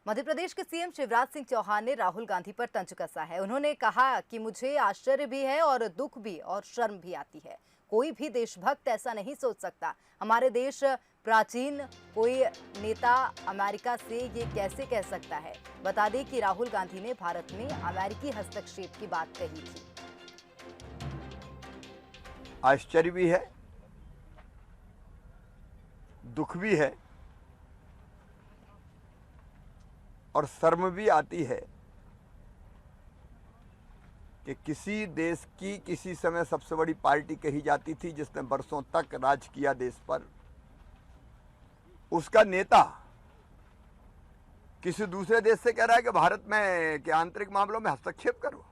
मध्य प्रदेश के सीएम शिवराज सिंह चौहान ने राहुल गांधी पर तंज कसा है। उन्होंने कहा कि मुझे आश्चर्य भी है और दुख भी और शर्म भी आती है। कोई भी देशभक्त ऐसा नहीं सोच सकता। हमारे देश प्राचीन, कोई नेता अमेरिका से ये कैसे कह सकता है। बता दें कि राहुल गांधी ने भारत में अमेरिकी हस्तक्षेप की बात कही थी। आश्चर्य भी है, दुख भी है और शर्म भी आती है कि किसी देश की किसी समय सबसे बड़ी पार्टी कही जाती थी जिसने बरसों तक राज किया देश पर, उसका नेता किसी दूसरे देश से कह रहा है कि भारत में के आंतरिक मामलों में हस्तक्षेप करो।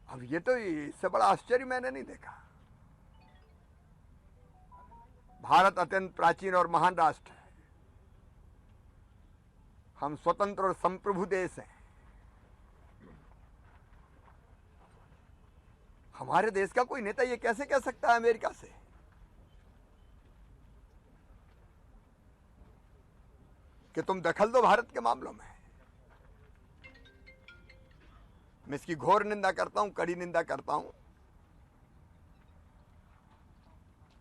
अब ये तो इससे बड़ा आश्चर्य मैंने नहीं देखा। भारत अत्यंत प्राचीन और महान राष्ट्र है। हम स्वतंत्र और संप्रभु देश हैं। हमारे देश का कोई नेता ये कैसे कह सकता है अमेरिका से कि तुम दखल दो भारत के मामलों में। मैं इसकी घोर निंदा करता हूं, कड़ी निंदा करता हूं।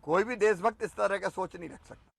कोई भी देशभक्त इस तरह का सोच नहीं रख सकता।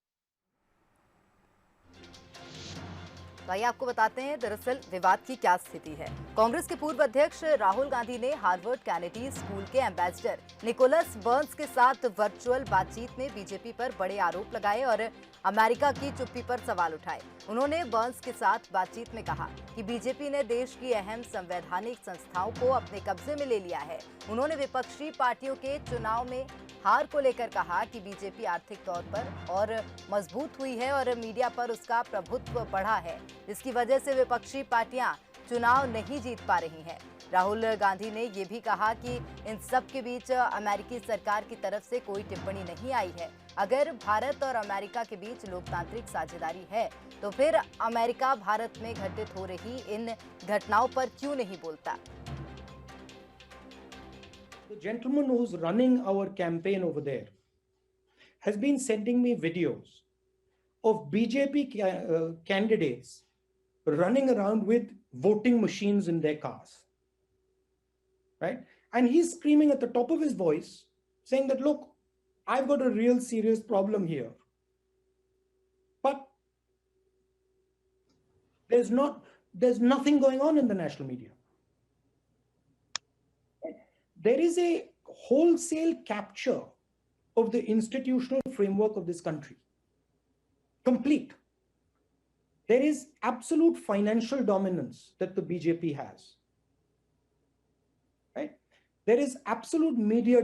तो आइए आपको बताते हैं दरअसल विवाद की क्या स्थिति है। कांग्रेस के पूर्व अध्यक्ष राहुल गांधी ने हार्वर्ड कैनेडी स्कूल के एम्बेसडर निकोलस बर्न्स के साथ वर्चुअल बातचीत में बीजेपी पर बड़े आरोप लगाए और अमेरिका की चुप्पी पर सवाल उठाए। उन्होंने बर्न्स के साथ बातचीत में कहा कि बीजेपी ने देश की अहम संवैधानिक संस्थाओं को अपने कब्जे में ले लिया है। उन्होंने विपक्षी पार्टियों के चुनाव में हार को लेकर कहा कि बीजेपी आर्थिक तौर पर और मजबूत हुई है और मीडिया पर उसका प्रभुत्व बढ़ा है। इसकी वजह से विपक्षी पार्टियां चुनाव नहीं जीत पा रही हैं। राहुल गांधी ने यह भी कहा कि इन सब के बीच अमेरिकी सरकार की तरफ से कोई टिप्पणी नहीं आई है। अगर भारत और अमेरिका के बीच लोकतांत्रिक साझेदारी है तो फिर अमेरिका भारत में घटित हो रही इन घटनाओं पर क्यों नहीं बोलता। The gentleman who's running our campaign over there has been sending me videos of BJP candidates running around with voting machines in their cars, right? And he's screaming at the top of his voice saying that, look, I've got a real serious problem here. But there's nothing going on in the national media. There is a wholesale capture of the institutional framework of this country. Complete. There is absolute financial dominance that the BJP has. Right? There is absolute media dominance.